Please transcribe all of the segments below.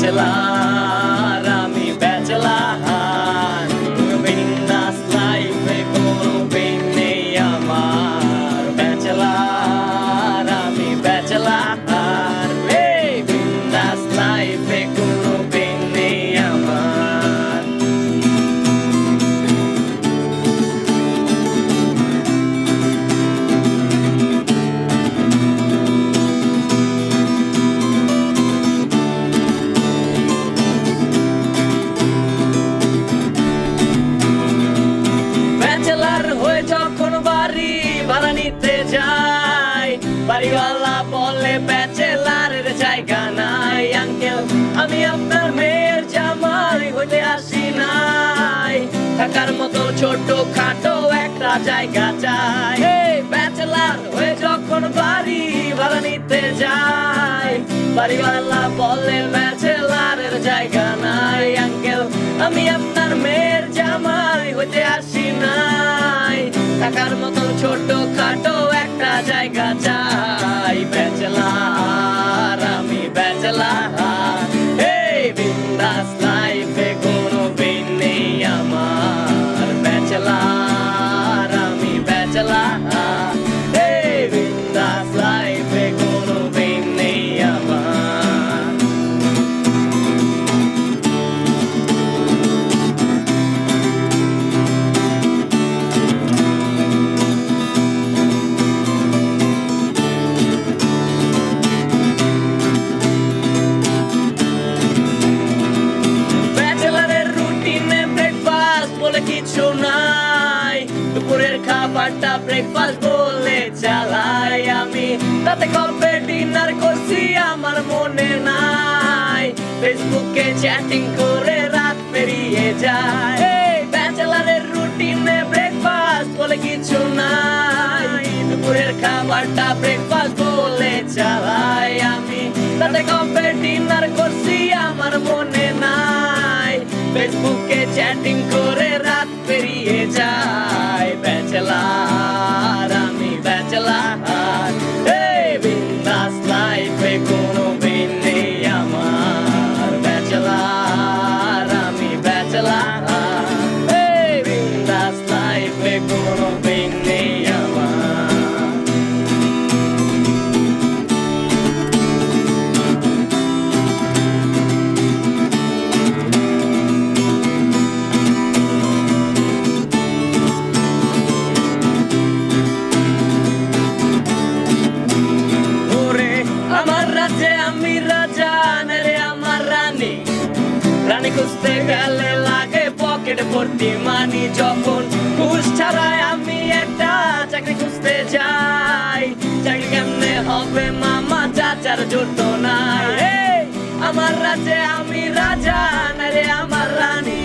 bachelor আমি bachelor বিন্দাস লাইফে কোনো পেইন নেই আমার ব্যাচেলার আমি ব্যাচেলার এই বিন্দাস লাইফে কোনো পেইন নেই আমার ব্যাচেলার হয়ে যখন বাড়ি ভাড়া নিতে যাই বাড়িওয়ালা বলে ব্যাচেলারের জায়গা নাই আঙ্কেল আমি আপনার মেয়ের জামাই হইতে আসি নাই থাকার মতো ছোট খাটো একটা জায়গা চাই ব্যাচেলার হয়ে যখন বাড়ি ভাড়া নিতে যাই বাড়িওয়ালা বলে ব্যাচেলারের জায়গা নাই আঙ্কেল আমি আপনার মেয়ের জামাই হইতে আসি নাই থাকার মতো ছোট খাটো একটা জায়গা চাই ব্যাচেলার আমি ব্যাচেলার এই বিন্দাস লাইফে কোনো পেইন নেই আমার ব্যাচেলার আমি ব্যাচেলার এই বিন্দাস লাইফে কোনো পেইন নেই আমার ব্যাচেলারের রুটিনে ব্রেকফাস্ট বলে কিছু নাই দুপুরের খাবারটা ব্রেকফাস্ট বলে চালাই আমি তাতে কবে ডিনার করছি আমার মনে নাই ফেসবুকে চ্যাটিং করে রাত পেরিয়ে যায় ব্যাচেলারের রুটিনে ব্রেকফাস্ট বলে কিছু নাই দুপুরের খাবারটা ব্রেকফাস্ট বলে চালাই আমি তাতে কবে ডিনার করছি আমার মনে নাই ফেসবুকে চ্যাটিং করে রাত পেরিয়ে যায় ব্যাচেলার আমি ব্যাচেলার এই বিন্দাস লাইফে কোনো পেইন নেই আমার ব্যাচেলার আমি ব্যাচেলার এই বিন্দাস লাইফে কোনো পেইন নেই আমার ওরে আমার রাজ্যে আমি রাজা রে আমার রানী রানী খুঁজতে গেলে লাগে পকেট ভর্তি মানি যখন ঘুষ ছাড়াই আমি একটা চাকরি খুঁজতে যাই চাকরি কেমনে হবে মামা চাচার জোর তো নাই আমার রাজ্যে আমি রাজা রে আমার রানী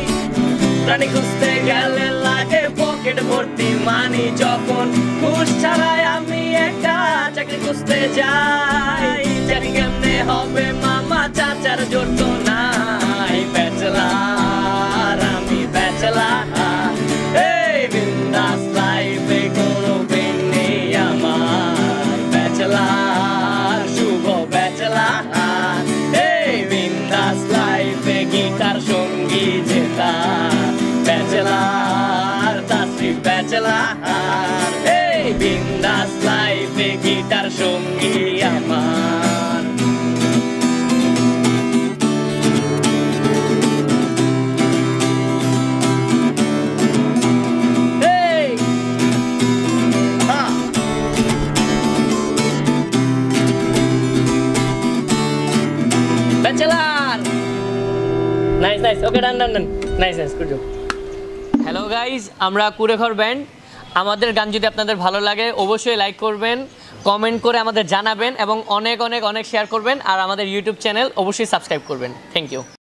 রানী খুঁজতে গেলে লাগে পকেট ভর্তি মানি যখন ঘুষ ছাড়াই আমি একটা চাকরি খুঁজতে যাই চাকরি কেমনে হবে মামা চাচার জোর তো নাই ব্যাচেলার আমি ব্যাচেলার এই বিন্দাস লাইফে কোনো পেইন নেই আমার ব্যাচেলার শুভ ব্যাচেলার এই বিন্দাস লাইফে গীতার সঙ্গী জেতা ব্যাচেলার তাসরিফ ব্যাচেলার এই বিন্দাস লাইফে গীতার সঙ্গী আমার bachelor nice nice okay done done done nice nice good job hello guys আমরা কুড়েঘর ব্যান্ড আমাদের গান যদি আপনাদের ভালো লাগে অবশ্যই লাইক করবেন কমেন্ট করে আমাদের জানাবেন এবং অনেক অনেক অনেক শেয়ার করবেন আর আমাদের ইউটিউব চ্যানেল অবশ্যই সাবস্ক্রাইব করবেন থ্যাংক ইউ